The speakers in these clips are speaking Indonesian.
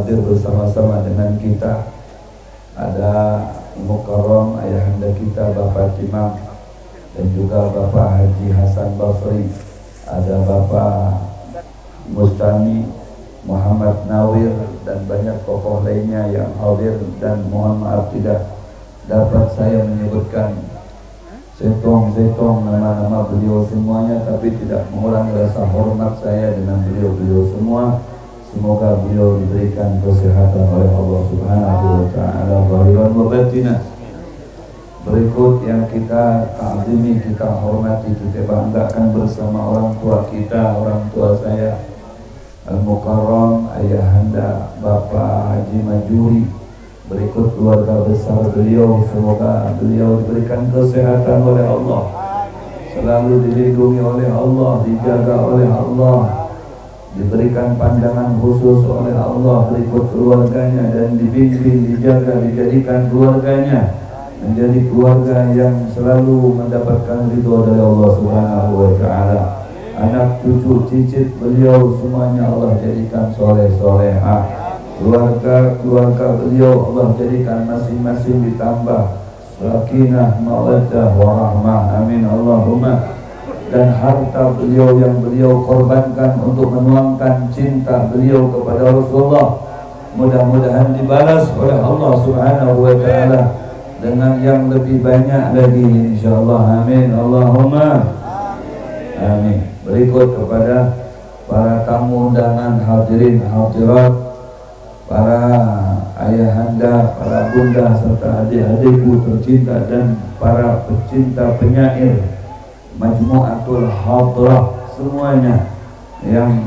hadir bersama-sama dengan kita. Ada Mukarram ayahanda kita Bapak Timam dan juga Bapak Haji Hasan Basri, ada Bapak Mustami Muhammad Nawir dan banyak tokoh lainnya yang hadir, dan mohon maaf tidak dapat saya menyebutkan setong nama-nama beliau semuanya, tapi tidak mengurangi rasa hormat saya dengan beliau semua. Semoga beliau diberikan kesehatan oleh Allah Subhanahu wa taala zahiran wa batinah. Berikut yang kita ta'zimi, kita hormati, kita banggakan bersama orang tua kita, orang tua saya Al-Mukarram ayahanda Bapak Haji Majuri. Berikut keluarga besar beliau, semoga beliau diberikan kesehatan oleh Allah, selalu dilindungi oleh Allah, dijaga oleh Allah, diberikan pandangan khusus oleh Allah. Berikut keluarganya dan dibimbing, dijaga, dijadikan keluarganya menjadi keluarga yang selalu mendapatkan ridho dari Allah Subhanahu wa taala. Anak cucu cicit beliau semuanya Allah jadikan soleh-solehah. Keluarga beliau Allah jadikan masing-masing ditambah sakinah, mawaddah, warahmah, amin Allahumma. Dan harta beliau yang beliau korbankan untuk menuangkan cinta beliau kepada Rasulullah, mudah-mudahan dibalas oleh Allah Subhanahu wa taala dengan yang lebih banyak lagi insyaallah, amin Allahumma amin. Berikut kepada para tamu undangan, hadirin hadirat, para ayahanda, para bunda serta adik-adikku tercinta, dan para pecinta penyair Majmu'atul Hadrah semuanya yang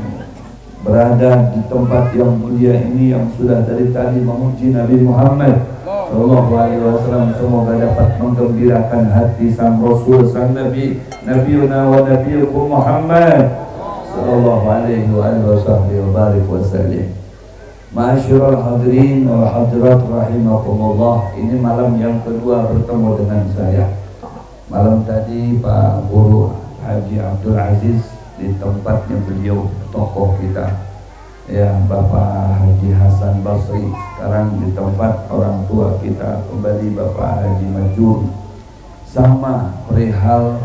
berada di tempat yang mulia ini, yang sudah dari tadi memuji Nabi Muhammad sallallahu alaihi wasallam. Semoga dapat menggembirakan hati sang Rasul, sang Nabi, Nabiuna wa Nabiyukum Muhammad sallallahu alaihi wasallam. Ma'asyiral hadirin wal hadirat rahimakumullah. Ini malam yang kedua bertemu dengan saya. Malam tadi Pak Guru Haji Abdul Aziz di tempatnya beliau, tokoh kita ya, Bapak Haji Hasan Basri. Sekarang di tempat orang tua kita kembali Bapak Haji Majuri. Sama perihal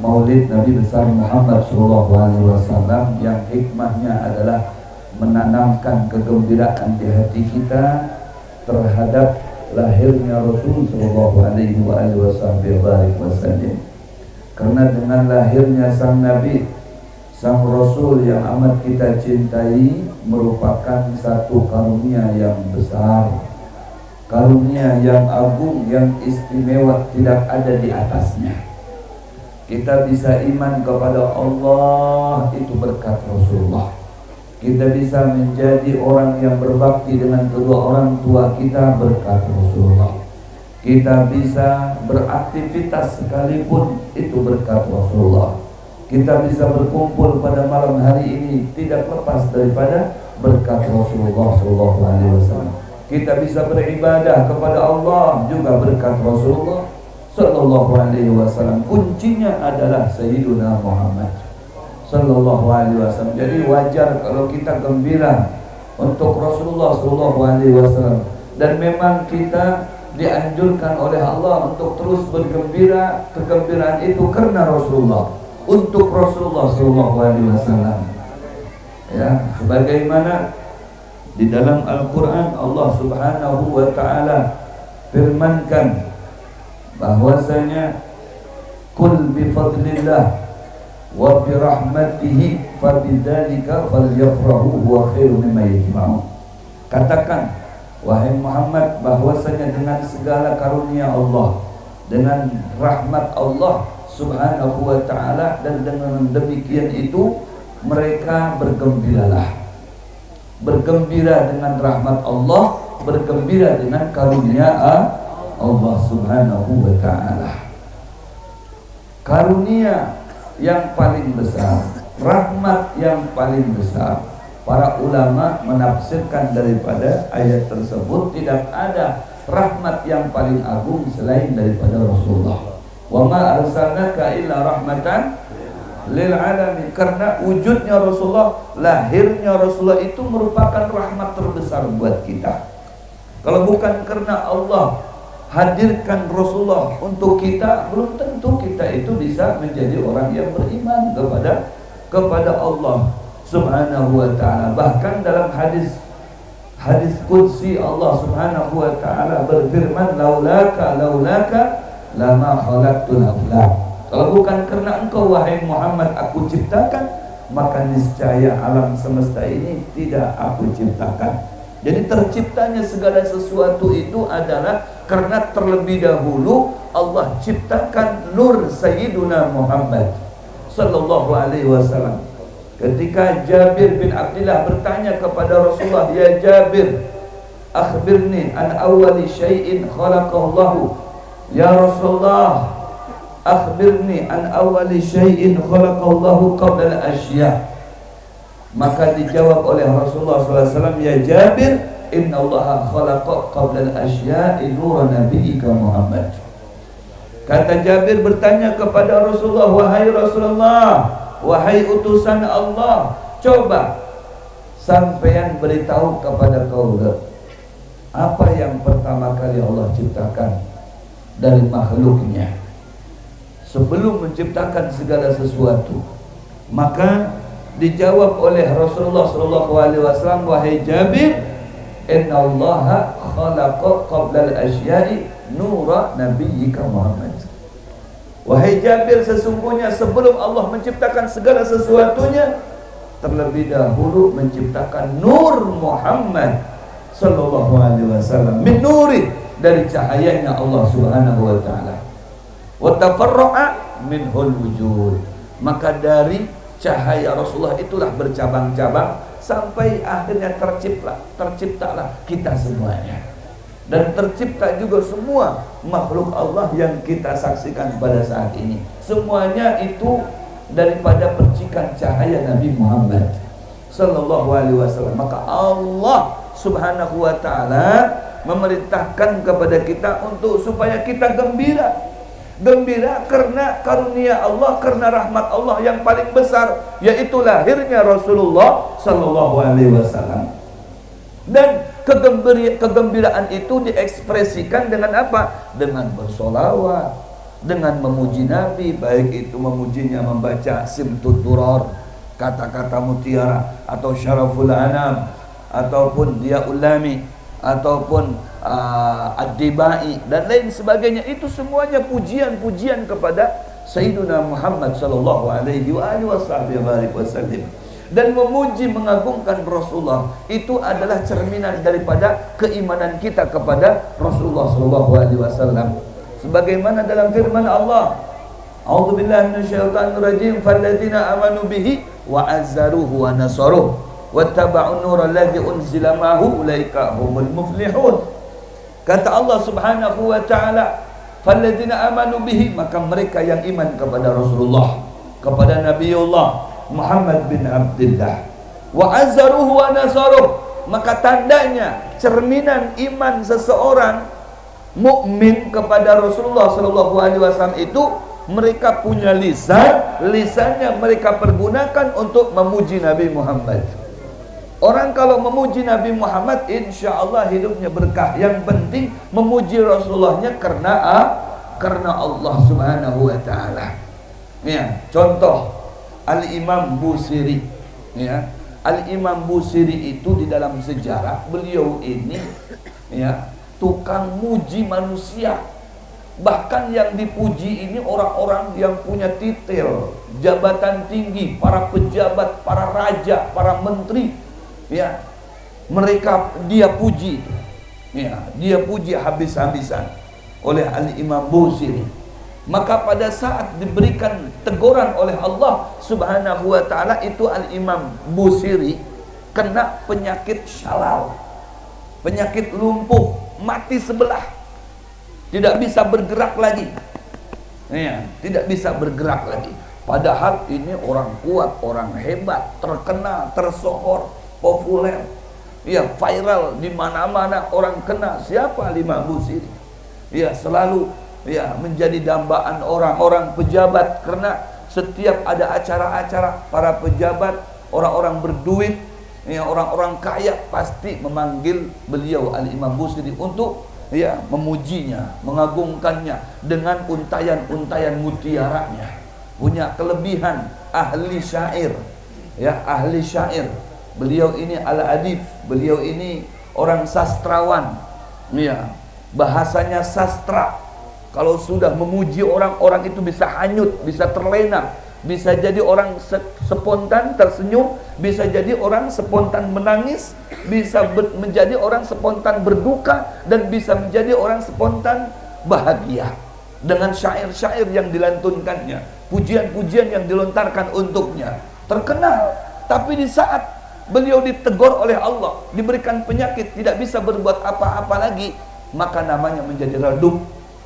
Maulid Nabi besar Muhammad SAW yang hikmahnya adalah menanamkan kegembiraan di hati kita terhadap lahirnya Rasul sallallahu alaihi wasallam. Karena dengan lahirnya sang Nabi, sang Rasul yang amat kita cintai, merupakan satu karunia yang besar, karunia yang agung, yang istimewa, tidak ada di atasnya. Kita bisa iman kepada Allah itu berkat Rasulullah. Kita bisa menjadi orang yang berbakti dengan kedua orang tua kita berkat Rasulullah. Kita bisa beraktivitas sekalipun itu berkat Rasulullah. Kita bisa berkumpul pada malam hari ini tidak lepas daripada berkat Rasulullah SAW. Kita bisa beribadah kepada Allah juga berkat Rasulullah SAW. Kuncinya adalah Sayyiduna Muhammad sallallahu alaihi wasallam. Jadi wajar kalau kita gembira untuk Rasulullah sallallahu alaihi wasallam, dan memang kita dianjurkan oleh Allah untuk terus bergembira. Kegembiraan itu karena Rasulullah, untuk Rasulullah sallallahu alaihi wasallam. Ya, sebagaimana di dalam Al-Qur'an Allah Subhanahu wa taala firmankan bahwasanya kul bi fadlillah wa bi rahmatihi fa bidzalika falyafrahu huwa khairum mimma yajma'un. Katakan wahai Muhammad bahwasanya dengan segala karunia Allah, dengan rahmat Allah Subhanahu wa taala, dan dengan demikian itu mereka bergembiralah. Bergembira dengan rahmat Allah, bergembira dengan karunia Allah Subhanahu wa taala. Karunia yang paling besar, rahmat yang paling besar. Para ulama menafsirkan daripada ayat tersebut, tidak ada rahmat yang paling agung selain daripada Rasulullah. Wa ma arsalnaka illa rahmatan lil alamin. Karena wujudnya Rasulullah, lahirnya Rasulullah itu merupakan rahmat terbesar buat kita. Kalau bukan karena Allah hadirkan Rasulullah untuk kita, belum tentu kita itu bisa menjadi orang yang beriman kepada Allah Subhanahu wa taala. Bahkan dalam hadis qudsi Allah Subhanahu wa taala berfirman, laulaka lama khalaqtul aflak. Kalau bukan karena engkau wahai Muhammad aku ciptakan, maka niscaya alam semesta ini tidak aku ciptakan. Jadi terciptanya segala sesuatu itu adalah karena terlebih dahulu Allah ciptakan nur Sayyiduna Muhammad sallallahu alaihi wasallam. Ketika Jabir bin Abdullah bertanya kepada Rasulullah, ya Jabir, akhbirni an awwali syai'in khalaqallahu. Ya Rasulullah, akhbirni an awwali syai'in khalaqallahu qabla al-asya'. Maka dijawab oleh Rasulullah SAW, ya Jabir, inna Allah khalaqa qabla al-asya'i nura nabiyyika Muhammad. Kata Jabir bertanya kepada Rasulullah, wahai Rasulullah, wahai utusan Allah, coba sampeyan beritahu kepada kaula, apa yang pertama kali Allah ciptakan dari makhluknya sebelum menciptakan segala sesuatu. Maka dijawab oleh Rasulullah SAW, wahai Jabir, inna Allah khalaqa qabla al-asya'i nura nabiyyika Muhammad. Wahai Jabir, sesungguhnya sebelum Allah menciptakan segala sesuatunya, terlebih dahulu menciptakan nur Muhammad sallallahu alaihi wasallam, min nuri, dari cahayanya Allah Subhanahu wa taala. Wa tafarra'a minhul wujud. Maka dari cahaya Rasulullah itulah bercabang-cabang sampai akhirnya terciptalah kita semuanya. Dan tercipta juga semua makhluk Allah yang kita saksikan pada saat ini. Semuanya itu daripada percikan cahaya Nabi Muhammad sallallahu alaihi wasallam. Maka Allah Subhanahu wa taala memerintahkan kepada kita untuk supaya kita gembira. Gembira karena karunia Allah, karena rahmat Allah yang paling besar, yaitu lahirnya Rasulullah sallallahu alaihi wasallam. Dan kegembiraan itu diekspresikan dengan apa? Dengan bersolawat, dengan memuji Nabi, baik itu memujinya membaca Simtud Durar, kata-kata mutiara, atau Syaraful Anam, ataupun Dia Ulami, ataupun Ad-Dibai dan lain sebagainya. Itu semuanya pujian-pujian kepada Sayyiduna Muhammad sallallahu alaihi wasallam. Dan memuji mengagungkan Rasulullah itu adalah cerminan daripada keimanan kita kepada Rasulullah sallallahu alaihi wasallam. Sebagaimana dalam firman Allah, a'udzubillahi minasyaitonir rajim, falladzina amanu bihi wa azzaruhu wa nasaruhu wattaba'un nura alladzi unzila ma'ahu ulaika humul muflihun. Kata Allah Subhanahu wa taala, falladzina amanu bihi, maka mereka yang iman kepada Rasulullah, kepada Nabiullah Muhammad bin Abdullah, wa azzaruhu wa nasaruh, maka tandanya cerminan iman seseorang mukmin kepada Rasulullah sallallahu alaihi wasallam itu mereka punya lisannya mereka pergunakan untuk memuji Nabi Muhammad. Orang kalau memuji Nabi Muhammad, insya Allah hidupnya berkah. Yang penting memuji Rasulullahnya karena Allah Subhanahu wa taala. Ya, contoh Al-Imam Busiri. Ya, Al-Imam Busiri itu di dalam sejarah beliau ini ya tukang muji manusia. Bahkan yang dipuji ini orang-orang yang punya titel, jabatan tinggi, para pejabat, para raja, para menteri. Ya, mereka dia puji, ya, dia puji habis-habisan oleh Al-Imam Busiri. Maka pada saat diberikan teguran oleh Allah Subhanahu wa taala, itu Al-Imam Busiri kena penyakit syalal, penyakit lumpuh, mati sebelah, tidak bisa bergerak lagi. Ya, tidak bisa bergerak lagi. Padahal ini orang kuat, orang hebat, terkenal, tersohor, populer, ya, viral di mana-mana, orang kena siapa Imam Busiri. Ya, selalu ya menjadi dambaan orang-orang pejabat karena setiap ada acara-acara, para pejabat, orang-orang berduit, ya, orang-orang kaya pasti memanggil beliau Al-Imam Busiri untuk ya memujinya, mengagungkannya dengan untayan-untayan mutiaranya. Punya kelebihan ahli syair, ya, ahli syair. Beliau ini al-adib, beliau ini orang sastrawan, ya, bahasanya sastra. Kalau sudah memuji orang-orang itu bisa hanyut, bisa terlena, bisa jadi orang spontan tersenyum, bisa jadi orang spontan menangis, bisa menjadi orang spontan berduka, dan bisa menjadi orang spontan bahagia dengan syair-syair yang dilantunkannya, pujian-pujian yang dilontarkan untuknya. Terkenal. Tapi di saat beliau ditegur oleh Allah, diberikan penyakit, tidak bisa berbuat apa-apa lagi, maka namanya menjadi redup,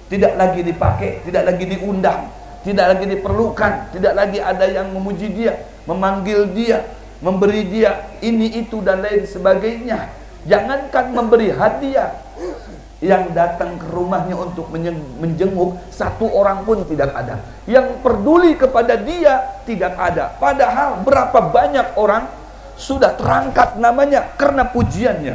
tidak lagi dipakai, tidak lagi diundang, tidak lagi diperlukan, tidak lagi ada yang memuji dia, memanggil dia, memberi dia ini, itu, dan lain sebagainya. Jangankan memberi hadiah, yang datang ke rumahnya untuk menjenguk satu orang pun tidak ada. Yang peduli kepada dia tidak ada. Padahal berapa banyak orang sudah terangkat namanya karena pujiannya.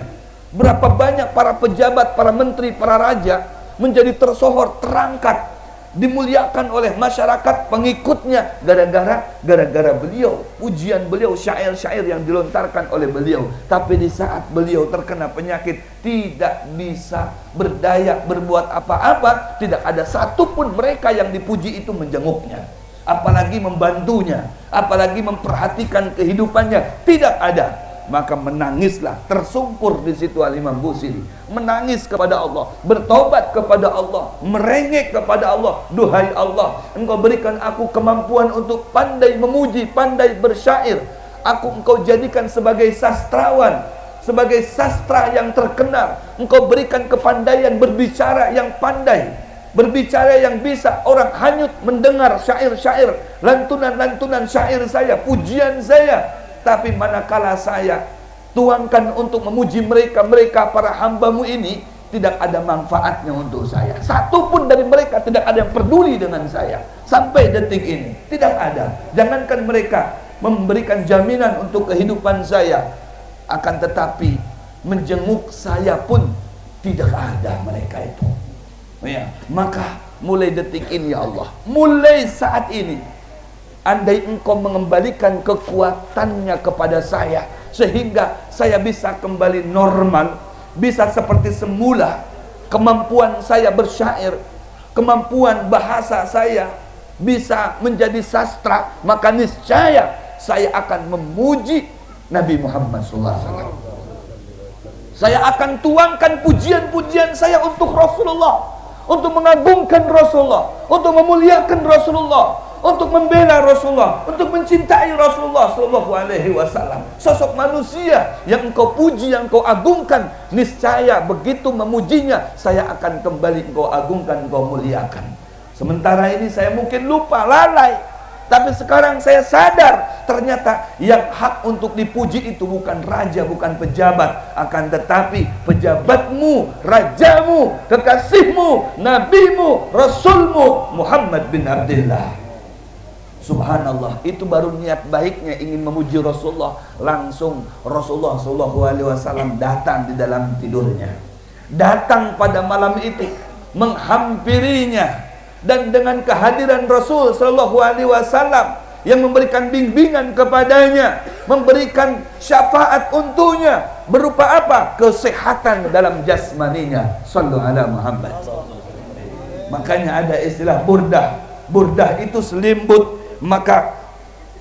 Berapa banyak para pejabat, para menteri, para raja menjadi tersohor, terangkat, dimuliakan oleh masyarakat pengikutnya gara-gara beliau, pujian beliau, syair-syair yang dilontarkan oleh beliau. Tapi di saat beliau terkena penyakit, tidak bisa berdaya berbuat apa-apa, tidak ada satupun mereka yang dipuji itu menjenguknya, apalagi membantunya, apalagi memperhatikan kehidupannya, tidak ada. Maka menangislah, tersungkur di situ Al-Imam Busiri, menangis kepada Allah, bertobat kepada Allah, merengek kepada Allah. Duhai Allah, Engkau berikan aku kemampuan untuk pandai memuji, pandai bersyair. Engkau jadikan sebagai sastrawan, sebagai sastra yang terkenal. Engkau berikan kepandaian berbicara yang pandai, berbicara yang bisa orang hanyut mendengar syair-syair, lantunan-lantunan syair saya, pujian saya. Tapi manakala saya tuangkan untuk memuji mereka para hambamu ini, tidak ada manfaatnya untuk saya. Satu pun dari mereka tidak ada yang peduli dengan saya sampai detik ini, tidak ada. Jangankan mereka memberikan jaminan untuk kehidupan saya, akan tetapi menjenguk saya pun tidak ada mereka itu. Ya, maka mulai detik ini ya Allah, mulai saat ini, andai Engkau mengembalikan kekuatannya kepada saya, sehingga saya bisa kembali normal, bisa seperti semula, kemampuan saya bersyair, kemampuan bahasa saya bisa menjadi sastra, maka niscaya saya akan memuji Nabi Muhammad SAW. Saya akan tuangkan pujian-pujian saya untuk Rasulullah, untuk mengagungkan Rasulullah, untuk memuliakan Rasulullah, untuk membela Rasulullah, untuk mencintai Rasulullah sallallahu alaihi wasallam. Sosok manusia yang engkau puji, yang engkau agungkan, niscaya begitu memujinya, saya akan kembali engkau agungkan, engkau muliakan. Sementara ini saya mungkin lupa, lalai, tapi sekarang saya sadar, ternyata yang hak untuk dipuji itu bukan raja, bukan pejabat, akan tetapi pejabatmu, rajamu, kekasihmu, nabimu, rasulmu, Muhammad bin Abdullah. Subhanallah, itu baru niat baiknya ingin memuji Rasulullah. Langsung Rasulullah SAW datang di dalam tidurnya, datang pada malam itu, menghampirinya, dan dengan kehadiran Rasul SAW yang memberikan bimbingan kepadanya, memberikan syafaat untuknya, berupa apa? Kesehatan dalam jasmaninya. Sallu ala Muhammad. Makanya ada istilah burdah. Burdah itu selimut. Maka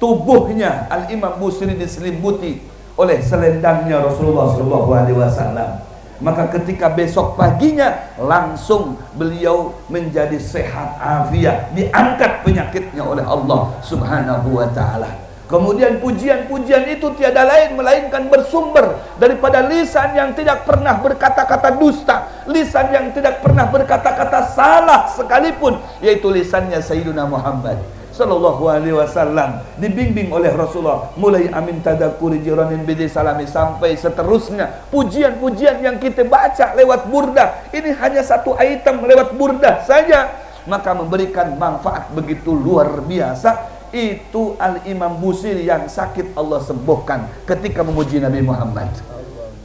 tubuhnya Al-Imam Busiri diselimbuti oleh selendangnya Rasulullah SAW. Maka ketika besok paginya langsung beliau menjadi sehat afiat, diangkat penyakitnya oleh Allah Subhanahu wa ta'ala. Kemudian pujian-pujian itu tiada lain melainkan bersumber daripada lisan yang tidak pernah berkata-kata dusta, lisan yang tidak pernah berkata-kata salah sekalipun, yaitu lisannya Sayyiduna Muhammad Sallallahu alaihi wasallam, dibimbing oleh Rasulullah, mulai amin tadakuri jiranin bidi salami sampai seterusnya. Pujian-pujian yang kita baca lewat burdah, ini hanya satu item lewat burdah saja, maka memberikan manfaat begitu luar biasa. Itu Al-Imam Busiri yang sakit Allah sembuhkan ketika memuji Nabi Muhammad.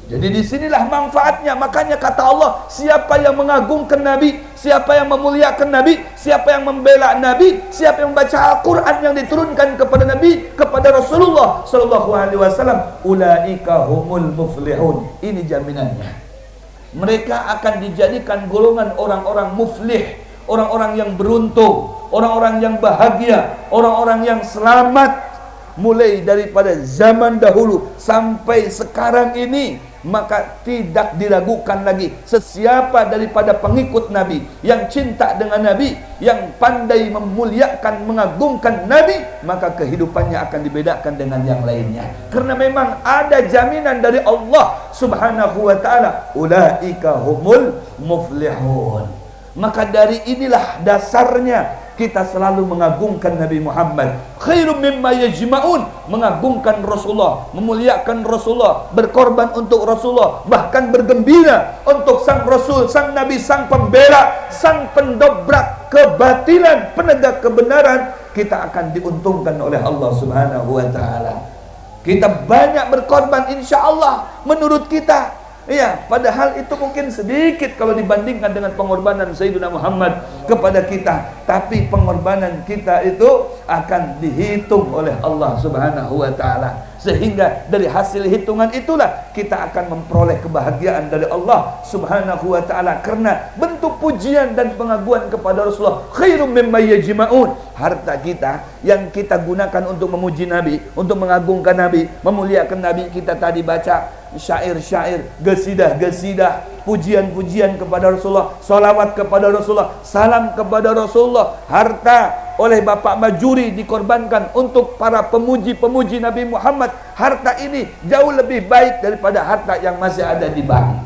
Jadi disinilah manfaatnya. Makanya kata Allah, siapa yang mengagungkan Nabi, siapa yang memuliakan Nabi, siapa yang membela Nabi, siapa yang membaca Al-Quran yang diturunkan kepada Nabi, kepada Rasulullah Sallallahu Alaihi Wasallam, ulaika humul muflihun. Ini jaminannya. Mereka akan dijadikan golongan orang-orang muflih, orang-orang yang beruntung, orang-orang yang bahagia, orang-orang yang selamat. Mulai daripada zaman dahulu sampai sekarang ini, maka tidak diragukan lagi, sesiapa daripada pengikut Nabi yang cinta dengan Nabi, yang pandai memuliakan, mengagungkan Nabi, maka kehidupannya akan dibedakan dengan yang lainnya. Karena memang ada jaminan dari Allah Subhanahu wa ta'ala, ulaika humul muflihun. Maka dari inilah dasarnya kita selalu mengagungkan Nabi Muhammad. Khairum mimma yajma'un, mengagungkan Rasulullah, memuliakan Rasulullah, berkorban untuk Rasulullah, bahkan bergembira untuk sang Rasul, sang Nabi, sang pembela, sang pendobrak kebatilan, penegak kebenaran. Kita akan diuntungkan oleh Allah Subhanahu wa ta'ala. Kita banyak berkorban insya Allah menurut kita. Iya, padahal itu mungkin sedikit kalau dibandingkan dengan pengorbanan Sayyidina Muhammad kepada kita. Tapi pengorbanan kita itu akan dihitung oleh Allah Subhanahu wa ta'ala. Sehingga dari hasil hitungan itulah kita akan memperoleh kebahagiaan dari Allah Subhanahu wa ta'ala. Karena bentuk pujian dan pengaguan kepada Rasulullah khairum mimma yajma'un. Harta kita yang kita gunakan untuk memuji Nabi, untuk mengagungkan Nabi, memuliakan Nabi, kita tadi baca syair-syair, gesidah-gesidah, pujian-pujian kepada Rasulullah, salawat kepada Rasulullah, salam kepada Rasulullah. Harta oleh Bapak Majuri dikorbankan untuk para pemuji-pemuji Nabi Muhammad. Harta ini jauh lebih baik daripada harta yang masih ada di bank,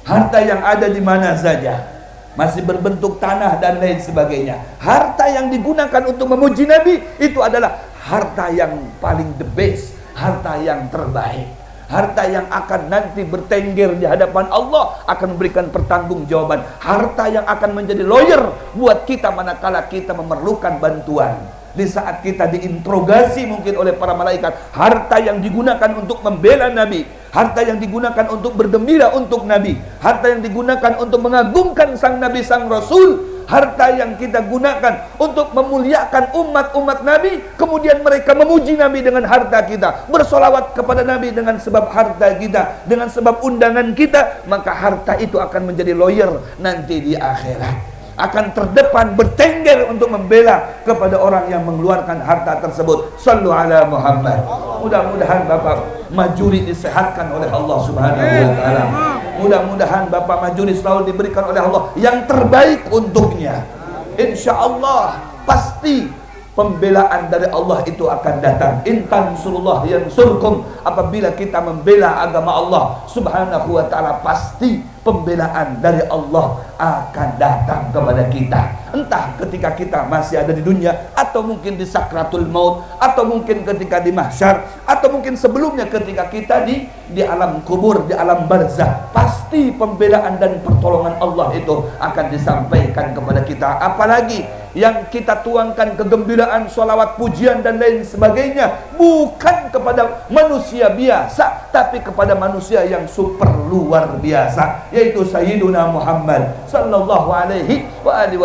harta yang ada di mana saja, masih berbentuk tanah dan lain sebagainya. Harta yang digunakan untuk memuji Nabi itu adalah harta yang paling the best, harta yang terbaik, harta yang akan nanti bertengger di hadapan Allah, akan memberikan pertanggungjawaban, harta yang akan menjadi lawyer buat kita manakala kita memerlukan bantuan. Di saat kita diinterogasi mungkin oleh para malaikat, harta yang digunakan untuk membela Nabi, harta yang digunakan untuk bergembira untuk Nabi, harta yang digunakan untuk mengagungkan sang Nabi, sang Rasul, harta yang kita gunakan untuk memuliakan umat-umat Nabi, kemudian mereka memuji Nabi dengan harta kita, bersolawat kepada Nabi dengan sebab harta kita, dengan sebab undangan kita, maka harta itu akan menjadi lawyer nanti di akhirat, akan terdepan bertengger untuk membela kepada orang yang mengeluarkan harta tersebut. Sallu ala Muhammad. Mudah-mudahan Bapak Majuri disehatkan oleh Allah Subhanahu wa ta'ala. Mudah-mudahan Bapak Majuri selalu diberikan oleh Allah yang terbaik untuknya. Insya Allah pasti pembelaan dari Allah itu akan datang. Intan surullah yang surkum, apabila kita membela agama Allah Subhanahu wa ta'ala, pasti pembelaan dari Allah akan datang kepada kita. Entah ketika kita masih ada di dunia, atau mungkin di sakratul maut, atau mungkin ketika di mahsyar, atau mungkin sebelumnya ketika kita di alam kubur, di alam barzah. Pasti pembelaan dan pertolongan Allah itu akan disampaikan kepada kita. Apalagi yang kita tuangkan kegembiraan, sholawat, pujian dan lain sebagainya, bukan kepada manusia biasa, tapi kepada manusia yang super luar biasa, yaitu Sayyiduna Muhammad sallallahu alaihi wa alihi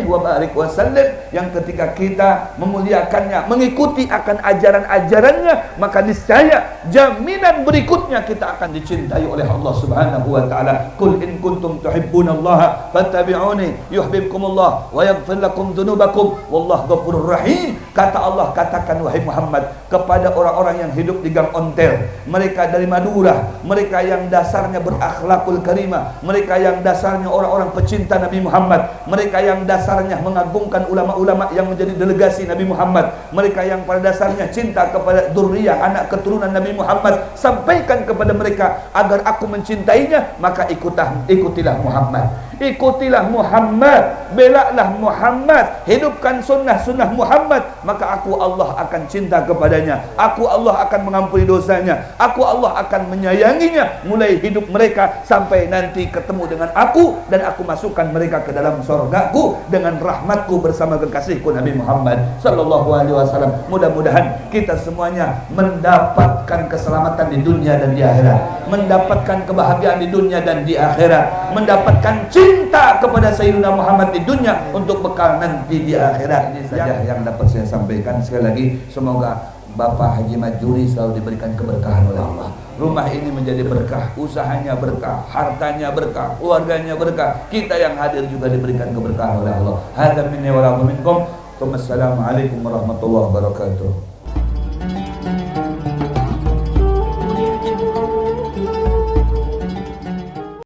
wa barik wasallam, yang ketika kita memuliakannya, mengikuti akan ajaran-ajarannya, maka niscaya jaminan berikutnya kita akan dicintai oleh Allah Subhanahu wa ta'ala. Qul in kuntum tuhibbunallaha fattabi'uni yuhibbukumullah wa yaghfir lakum dzunubakum wallahu ghafurur rahim. Kata Allah, katakan wahai Muhammad kepada orang-orang yang hidup di gang ontel, mereka dari Madura, mereka yang dasarnya berakhlakul karimah, mereka yang dasarnya orang-orang pecinta Nabi Muhammad, mereka yang dasarnya mengagungkan ulama-ulama yang menjadi delegasi Nabi Muhammad, mereka yang pada dasarnya cinta kepada dzurriyyah, anak keturunan Nabi Muhammad, sampaikan kepada mereka agar aku mencintainya, maka ikutilah Muhammad, ikutilah Muhammad, belaklah Muhammad, hidupkan sunnah-sunnah Muhammad, maka aku Allah akan cinta kepadanya, aku Allah akan mengampuni dosanya, aku Allah akan menyayanginya mulai hidup mereka sampai nanti ketemu dengan aku, dan aku masukkan mereka ke dalam surgaku dengan rahmatku bersama kekasihku Nabi Muhammad sallallahu alaihi wasallam. Mudah-mudahan kita semuanya mendapatkan keselamatan di dunia dan di akhirat, mendapatkan kebahagiaan di dunia dan di akhirat, mendapatkan cinta kepada Sayyidina Muhammad di dunia untuk bekal nanti di akhirat. Ini saja yang dapat saya sampaikan. Sekali lagi, semoga Bapak Haji Majuri selalu diberikan keberkahan oleh Allah. Rumah ini menjadi berkah, usahanya berkah, hartanya berkah, keluarganya berkah, kita yang hadir juga diberikan keberkahan oleh Allah. Hadza minni wa lakum minkum. Wassalamualaikum warahmatullahi wabarakatuh.